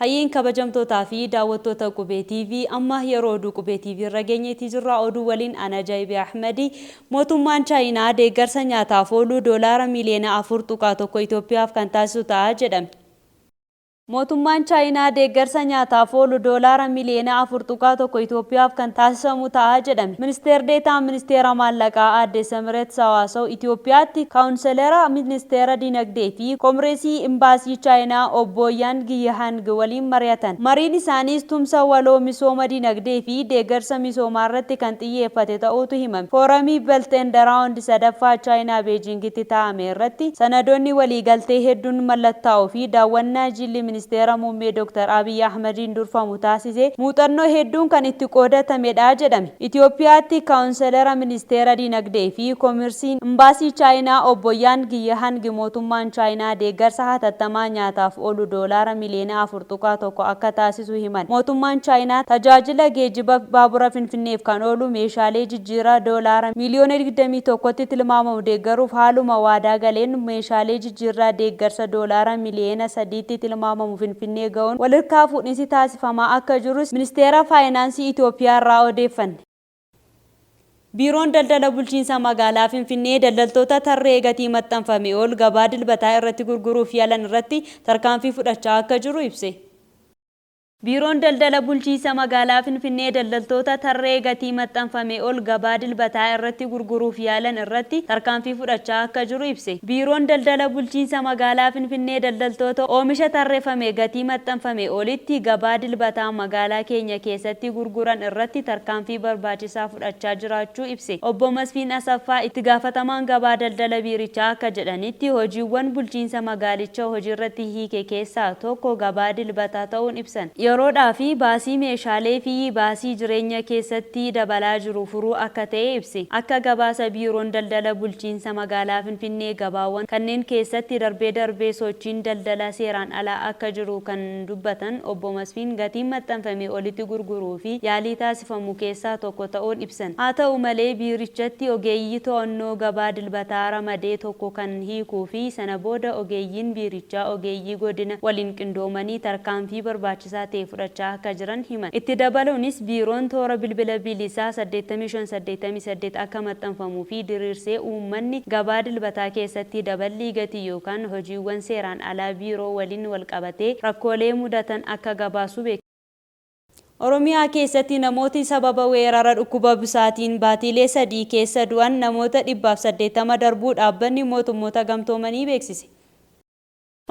Hayyin kabajamtootaa fi daawwattoota Qubee TV amma yeroo oduu Qubee TV irra geenyeetii jirra. Oduu waliin ana Jaayibii Ahmadi. Mootummaan Chaayinaa deeggarsa nyaataaf oolu doolaara miliyoona 4.1 Itoophiyaaf kan taasisu ta'a jedhame. Mootummaan Chaayinaa deeggarsa nyaataaf oolu doolaara miliyoona 4.1 Itoophiyaaf kan taasisamu ta'a jedhame. Ministeerri Deetaan Ministeera Maallaqaa Aadde Samireet Sawaasaw Itoophiyaatti kaawunselera Ministeera Dinagdee fi Koomreesii Imbaasii Chaayinaa obbo Yang Yihang waliin mari'atan. Mariin isaaniis tumsa waloo misooma dinagdee fi deeggarsa misoomaa irratti kan xiyyeeffate ta'uutu himame. Fooramii Belt and Round sadaffaa Chaayinaa Beejingitti taa'ame irratti sanadoonni waliigaltee hedduun mallattaa'uu fi daawwannaa jilli Ministeera Muummee Dr. Abiy Ahmediin durfamu taasise muuxannoo hedduun kan itti qoodatamedha jedhame. Itoophiyaatti kaawunselera Ministeera Dinagdee fi Koomersiin Imbaasii Chaayinaa obbo Yang Yihang mootummaan Chaayinaa deeggarsa hatattamaa nyaataaf oolu doolaara miliyoona 4.1 akka taasisu himan. Mootummaan Chaayinaa tajaajila geejjiba baabura Finfinneef kan oolu meeshaalee jijjiiraa doolaara miliyoona 21tti tilmaamamu deeggaruuf haaluma waadaa galeen meeshaalee jijjiiraa deeggarsa doolaara miliyoona 3tti tilmaamamu Finfinnee ga'uun walirkaa fuudhinsi taasifamaa akka jirus Ministeera Faayinaansii Itoophiyaa irraa odeeffanne. Biiroon daldala bulchiinsa magaalaa Finfinnee daldaltoota tarree gatii maxxanfame ol gabaa dilbataa irratti gurguruuf yaalan irratti tarkaanfii fudhachaa akka jiru ibse. Biiroon daldala bulchiinsa magaalaa Finfinnee daldaltoota tarree gatii maxxanfame ol gabaa dilbataa irratti gurguruuf yaalan irratti tarkaanfii fudhachaa akka jiru ibse. Biiroon daldala bulchiinsa magaalaa Finfinnee daldaltoota oomisha tarreeffame gatii maxxanfame olitti gabaa dilbataa magaalaa keenya keessatti gurguran irratti tarkaanfii barbaachisaa fudhachaa jiraachuu ibse. Obbo Masfiin Asaffaa itti gaafatamaan gabaa daldala biirichaa akka jedhanitti hojiiwwan bulchiinsa magaalicha hojiirratti hiike keessaa tokko gabaa dilbataa ta'uun ibsan. Yeroodhaa fi baasii meeshaalee fi baasii jireenya keessatti dabalaa jiru furuu akka ta'e ibse. Akka gabaasa biiroon daldala bulchiinsa magaalaa Finfinnee gabaawwan kanneen keessatti darbee sochiin daldala seeraan alaa akka jiru kan dubbatan obbo Masfiin gatiin maxxanfame olitti gurguruu fi yaalii taasifamu keessaa tokko ta'uun ibsan. Haa ta'u malee biirichatti ogeeyyii to'annoo gabaa dilbataa ramadee tokko kan hiikuu fi sana booda ogeeyyiin biirichaa ogeeyyii godina waliin qindoomanii tarkaanfii barbaachisaa ta'e fudhachaa akka jiran himan. Itti dabaluunis biiroon toora bilbila bilisaa 8588 akka maxxanfamuu fi diriirsee uummanni gabaa dilbataa keessatti daballii gatii yookaan hojiiwwan seeraan alaa biiroo waliin walqabatee rakkoolee mudatan akka gabaasu beeksise. Oromiyaa keessatti namooti sababa weerara dhukkuba busaatiin baatiilee 3 keessa du'an namoota 180 darbuu dhaabbanni mootummoota gamtoomanii beeksise.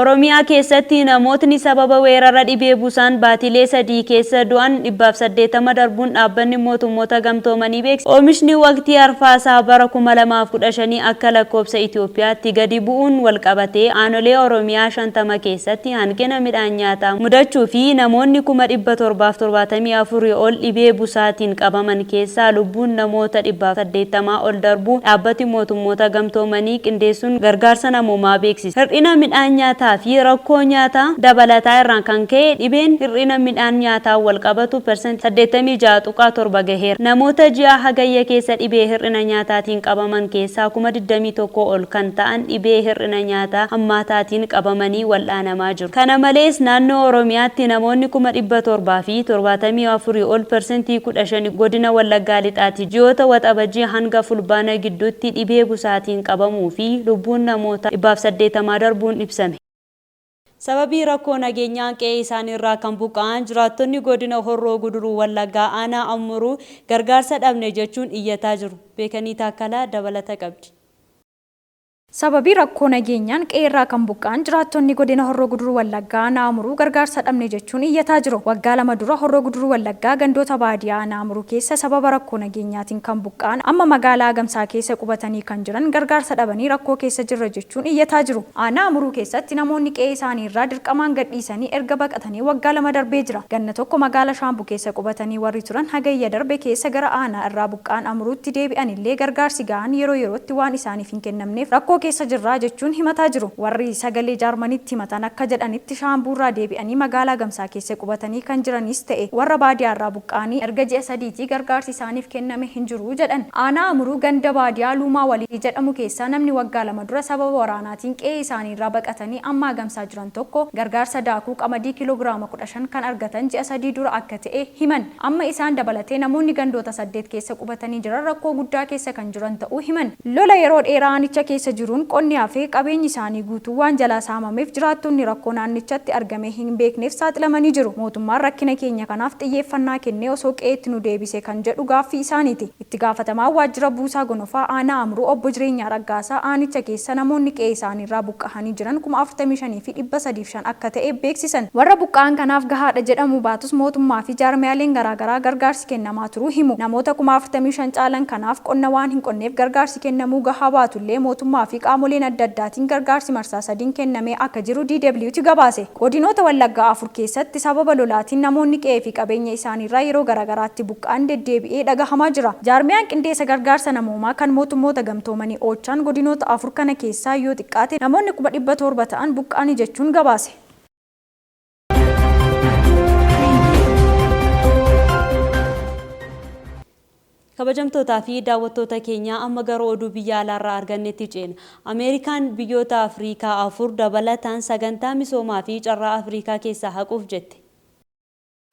Oromiyaa keessatti namootni sababa weerara dhibee busaan baatiilee 3 keessa du'an 180 darbuun dhaabbanni mootummoota gamtoomanii beeksise. Oomishni waqtii arfaasaa bara 2015 akka lakkoofsa Itoophiyaatti gadi bu'uun walqabatee aanolee Oromiyaa 50 keessatti hanqina midhaan nyaataa mudachuu fi namoonni 1774 ol dhibee busaatiin qabaman keessaa lubbuun namoota 180 ol darbuu dhaabbati mootummoota gamtoomanii qindeessuun gargaarsa namoomaa beeksise. Hir'ina midhaan nyaataa fi rakkoo nyaataa dabalataa irraan kan ka'e dhibeen hir'ina midhaan nyaataa wal qabatu % 86.7 gaheera. Namoota ji'a hagayya keessa dhibee hir'ina nyaataatiin qabaman keessaa 21,000 ol kan ta'an dhibee hir'ina nyaataa hammaataatiin qabamanii wal'aanamaa jiru. Kana malees naannoo Oromiyaatti namoonni 774 ol % 15 godina Wallaggaa Lixaatti ji'oota waxabajjii hanga fulbaana gidduutti dhibee busaatiin qabamuu fi lubbuun namoota 180 darbuun ibsame. Sababii rakkoo nageenyaa qe'ee isaaniirraa kan buqqa'an jiraattonni godina Horroo Guduruu Wallaggaa aanaa Amuruu gargaarsa dhabne jechuun iyyataa jiru. Beekanii Taakkalaa dabalata qabdi. Sababii rakkoo nageenyaan qe'eerraa kan buqqa'an jiraattonni godina Horroo Guduruu Wallaggaa aanaa Amuruu gargaarsa dhabne jechuun iyyataa jiru. Waggaa 2 dura Horroo Guduruu Wallaggaa gandoota baadiyyaa aanaa Amuruu keessa sababa rakkoo nageenyaatiin kan buqqa'an amma magaalaa Agamsaa keessa qubatanii kan jiran gargaarsa dhabanii rakkoo keessa jirra jechuun iyyataa jiru. Aanaa Amuruu keessatti namoonni qe'ee isaaniirraa dirqamaan gadhiisanii erga baqatanii waggaa 2 darbee jira. Ganna tokko magaalaa Shaambuu keessa qubatanii warri turan hagayya darbe keessa gara aanaa irraa buqqa'an Amuruutti deebi'an illee gargaarsi ga'an yeroo yerootti waan isaaniif hin kennamneef rakkoo keessa jirraa jechuun himataa jiru. Warri sagalee Jaarmaniitti himatan akka jedhanitti shaambuurraa deebi'anii magaalaa Gamsaa keessa qubatanii kan jiranis ta'e warra baadiyyaarraa buqqaanii erga ji'a sadiitii gargaarsi isaaniif kenname hin jiru jedhan. Aanaa Amuruu ganda baadiyyaa Luumaa Walii jedhamu keessaa namni waggaa 2 dura sababa waraanaatiin qe'ee isaaniirraa baqatanii amma Gamsaa jiran tokko gargaarsa daakuu qamadii kiiloogiraama 15 kan argatan ji'a 3 dura akka ta'e himan. Amma isaan dabalatee namoonni gandoota 8 keessa qubatanii jiran rakkoo guddaa keessa kan jiran ta'uu himan. Lola yeroo dheeraa aanicha keessa jiruun qonni hafee qabeenyi isaanii guutuu waan jalaa saamameef jiraattonni rakkoo naannichatti argame hin beekneef saaxilamanii jiru. Mootummaan rakkina keenya kanaaf xiyyeeffannaa kennee osoo qe'eetti nu deebise kan jedhu gaaffii isaaniiti. Itti gaafatamaa waajjira buusaa gonofaa aanaa Amuruu obbo Jireenyaa Raggaasaa aanicha keessa namoonni qe'ee isaaniirraa buqqa'anii jiran 45,305 akka ta'e beeksisan. Warra buqqa'an kanaaf gahaadha jedhamu baatus mootummaa fi jaarmiyaaleen garaagaraa gargaarsi kennamaa turuu himu. Namoota 45,000 caalan kanaaf qonna waan hin qonneef gargaarsi kennamuu gahaa baatullee mootummaa fi qaamoleen adda addaatiin gargaarsi marsaa 3 kennamee akka jiru DWT gabaase. Godinoota Wallaggaa 4 keessatti sababa lolaatiin namoonni qe'ee fi qabeenya isaaniirraa yeroo garaagaraatti buqqa'an deddeebi'ee dhagahamaa jira. Jaarmiyaan qindeessa gargaarsa namoomaa kan mootummoota gamtoomanii oochaan godinoota 4 kana keessaa yoo xiqqaate namoonni 700 ta'an buqqa'anii jechuun gabaase. Kabajamtootaa fi daawwattoota keenya amma gara oduu biyya alaarraa argannetti ceena. Ameerikaan biyyoota Afrikaa 4 dabalataan sagantaa misoomaa fi carraa Afrikaa keessaa haquuf jette.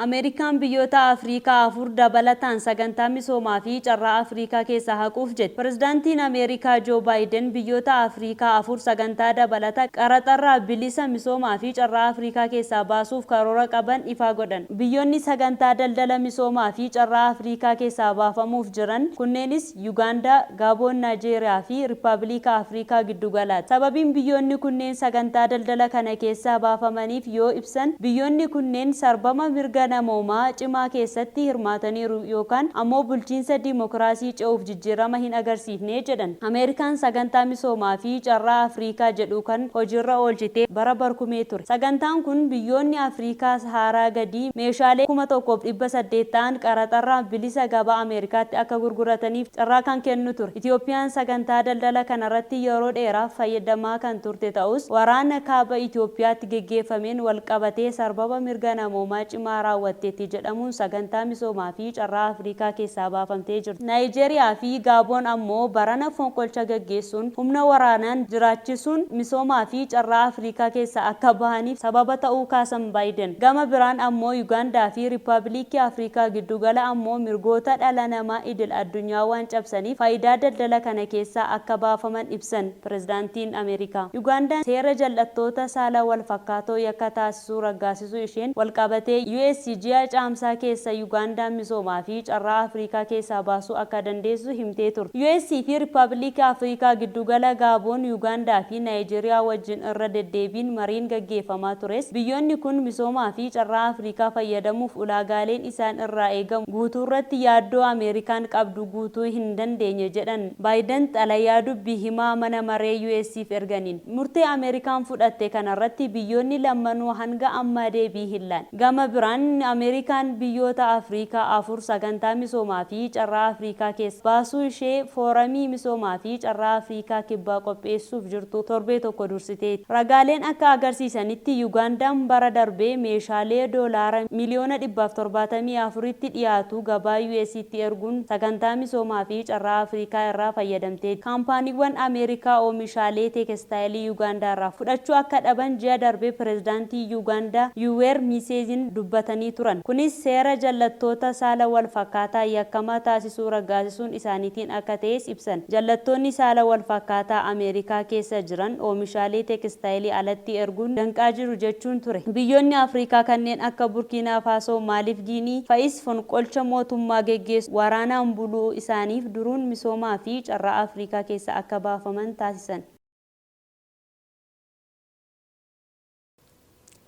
Ameerikaan biyyoota Afrikaa 4 dabalataan sagantaa misoomaa fi carraa Afrikaa keessaa haquuf jette. Pirezidaantiin Ameerikaa Joo Baayiden biyyoota Afrikaa 4 sagantaa dabalata qaraxarraa bilisa misoomaa fi carraa Afrikaa keessaa baasuuf karoora qaban ifa godhan. Biyyoonni sagantaa daldala misoomaa fi carraa Afrikaa keessaa baafamuuf jiran kunneenis Yugaandaa, Gaaboon, Naayijeeriyaa fi Riippaabilika Afrikaa Giddugalaati. Sababiin biyyoonni kunneen sagantaa daldala kana keessaa baafamaniif yoo ibsan biyyoonni kunneen sarbama mirga namoomaa cimaa keessatti hirmaataniiru yookaan ammoo bulchiinsa dimokiraasii ce'uuf jijjiirama hin agarsiifne jedhan. Ameerikaan sagantaa misoomaa fi carraa Afrikaa jedhu kan hojiirra oolchitee bara barkumee ture. Sagantaan kun biyyoonni Afrikaa Saharaa gadii meeshaalee 1,800 ta'an qaraxarraa bilisa gabaa Ameerikaatti akka gurgurataniif carraa kan kennu ture. Itoophiyaan sagantaa daldala kanarratti yeroo dheeraaf fayyadamaa kan turte ta'us waraana kaaba Itoophiyaatti geggeeffameen walqabatee sarbama mirga namoomaa cimaa raawwatteetti jedhamuun sagantaa misoomaa fi carraa Afrikaa keessaa baafamtee jirti. Naayijeeriyaa fi Gaaboon ammoo barana fonqolcha gaggeessuun humna waraanaan jiraachisuun misoomaa fi carraa Afrikaa keessaa akka bahaniif sababa ta'uu kaasan Baayiden. Gama biraan ammoo Yugaandaa fi Riippaabilikii Afrikaa Giddugala ammoo mirgoota dhala namaa idil addunyaa waan cabsaniif faayidaa daldala kana keessaa akka baafaman ibsan pirezidaantiin Ameerikaa. Yugaandaan seera jal'attoota saala wal fakkaatoo yakka taasisuu raggaasisuu isheen walqabatee USGA caamsaa keessa Yugaandaan misoomaa fi carraa Afrikaa keessaa baasuu akka dandeessu himtee turte. US fi Riippaabilika Afrikaa Giddugala Gaaboon, Yugaandaa fi Naayijeeriyaa wajjin irra deddeebiin mariin gaggeeffamaa tures. Biyyoonni kun misoomaa fi carraa Afrikaa fayyadamuuf ulaagaaleen isaan irraa eegamu guutuurratti yaaddoo Ameerikaan qabdu guutuu hin dandeenye jedhan Baayiden xalayaa dubbii himaa mana maree US'if erganiin. Murtee Ameerikaan fudhatte kanarratti biyyoonni lammanuu hanga amma deebii hin laanne. Gama biraan Ameerikaan biyyoota Afrikaa 4 sagantaa misoomaa fi carraa Afrikaa keessa baasuu ishee fooramii misoomaa fi carraa Afrikaa kibbaa qopheessuuf jirtu torbee tokko dursiteetti. Ragaaleen akka agarsiisanitti Yugaandaan bara darbee meeshaalee doolaara miliyoona 174tti dhiyaatu gabaa US'tti erguun sagantaa misoomaa fi carraa Afrikaa irraa fayyadamteetti. Kaampaaniiwwan Ameerikaa oomishaalee teekstaayilii Yugaandaa irraa fudhachuu akka dhaban ji'a darbee pirezidaantii Yugaandaa Yuweer Museveniin dubbatanii turan. Kunis seera jallattoota saala wal fakkaataa yakkamaa taasisuu raggaasisuun isaaniitiin akka ta'es ibsan. Jallattoonni saala wal fakkaataa Ameerikaa keessa jiran oomishaalee teekstaayilii alatti erguun danqaa jiru jechuun ture. Biyyoonni Afrikaa kanneen akka Burkiinaa Faasoo, Maaliif, Giinii fa'is fonqolcha mootummaa geggeessu waraanaan buluu isaaniif duruun misoomaa fi carraa Afrikaa keessa akka baafaman taasisan.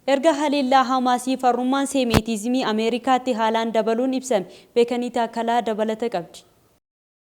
Erga haleellaa Hamaasii farrummaan seemiitizimii Ameerikaatti haalaan dabaluun ibsame. Beekanii Taakkalaa dabalata qabdi.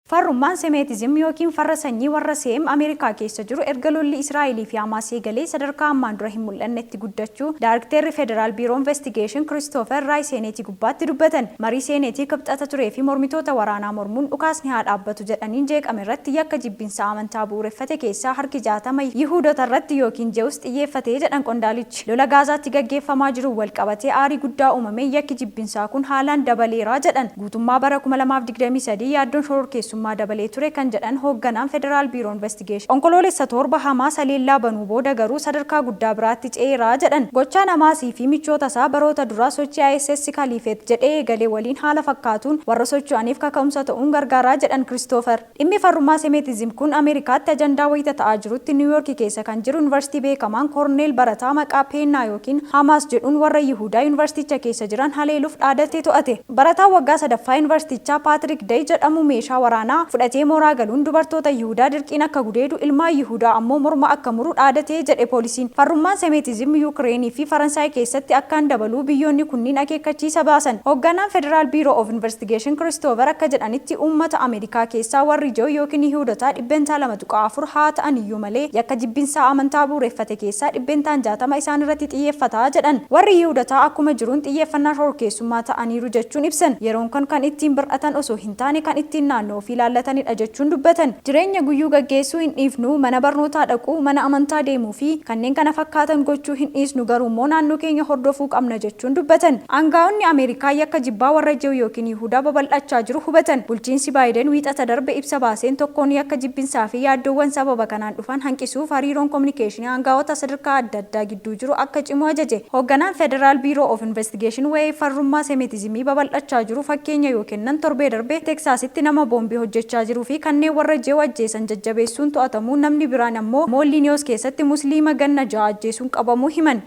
Farrummaan semeetizim yookiin farra sanyii warra seem Ameerikaa keessa jiru erga lolli Israa'elii fi Hamaas eegalee sadarkaa ammaan dura hin mul'annetti guddachuu Daarektarri Federaal Biiroo Investigeeshin Kiristoofer Raay Seeneetii gubbaatti dubbatan. Marii Seeneetii kibxata turee fi mormitoota waraanaa mormuun dhukaasni haa dhaabbatu jedhaniin jeeqame irratti yakka jibbinsa amantaa bu'uureffate keessaa harki 60 Yihuudota irratti yookiin Jeewus xiyyeeffatee jedhan qondaalichi. Lola Gaazaatti gaggeeffamaa jiru wal qabatee aarii guddaa uumamee yakki jibbinsaa kun haalaan dabaleeraa jedhan. Guutummaa bara 2023 yaaddoon shororkeessummaa dabalee ture kan jedhan hoogganaan Federaal Biiroo Investigeeshin. Onkoloolessa torba Hamaas haleellaa banuu booda garuu sadarkaa guddaa biraatti ce'eeraa jedhan. Gochaan Hamaasii fi michoota isaa baroota duraa sochii ISIS Kaliifeet jedhee eegalee waliin haala fakkaatuun warra socho'aniif kaka'umsa ta'uun gargaaraa jedhan Kiristoofer. Dhimmi farrummaa semeetizim kun Ameerikaatti ajandaa wayita ta'aa jirutti Niwuyoorkii keessa kan jiru yuunivarsiitii beekamaan Koorneel barataa maqaa Peennaa yookiin Hamaas jedhuun warra Yihuudaa yuunivarsiiticha keessa jiran haleeluuf dhaadatee to'ate. Barataan waggaa sadaffaa yuunivarsiitichaa Paatrik Day jedhamu meeshaa waraanaa fudhatee mooraa galuun dubartoota Yihuudaa dirqiin akka gudeedu ilmaan Yihuudaa ammoo morma akka muru dhaadatee jedhe poolisiin. Farrummaan semeetizim Yuukireenii fi Faransaay keessatti akkaan dabaluu biyyoonni kunniin akeekkachiisa baasan. Hoogganaan Federaal Biiroo of Investigeeshin Kiristoofer akka jedhanitti uummata Ameerikaa keessaa warri Joo yookiin Yihuudotaa 2.4 haa ta'an iyyuu malee yakka jibbinsaa amantaa bu'uureffate keessaa 60 isaan irratti xiyyeeffataa jedhan. Warri Yihuudotaa akkuma jiruun xiyyeeffannaa shororkeessummaa ta'aniiru jechuun ibsan. Yeroon kan ittiin bir'atan osoo hin taane kan ittiin naannoo ofii ilaallatanidha jechuun dubbatan. Jireenya guyyuu gaggeessuu hin dhiifnu, mana barnootaa dhaquu, mana amantaa deemuu fi kanneen kana fakkaatan gochuu hin dhiisnu garuu immoo naannoo keenya hordofuu qabna jechuun dubbatan. Aangaa'onni Ameerikaa yakka jibbaa warra Joo yookiin Yihuudaa babal'achaa jiru hubatan. Bulchiinsi Baayiden wiixata darbe ibsa baaseen tokkoon yakka jibbinsaa fi yaaddoowwan sababa kanaan dhufan hanqisuuf hariiroon kominikeeshinii aangaa'ota sadarkaa adda addaa gidduu jiru akka cimu ajaje. Hoogganaan Federaal Biiroo of Investigeeshin waa'ee farrummaa semeetizimii babal'achaa jiru fakkeenya yoo kennan torbee darbe Teksaasitti nama boombii hojjechaa jiruu fi kanneen warra Joo ajjeesan jajjabeessuun to'atamuu namni biraan ammoo Mooliniyoos keessatti musliima ganna 6 ajjeesuun qabamuu himan.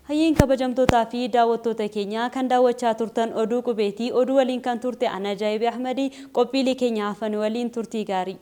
Hayyiin kabajamtootaa fi daawwattoota keenya kan daawwachaa turtan oduu qubeetii oduu waliin kan turte Anajaayibii Ahmedii qophiilee keenya hafan waliin turtii gaarii.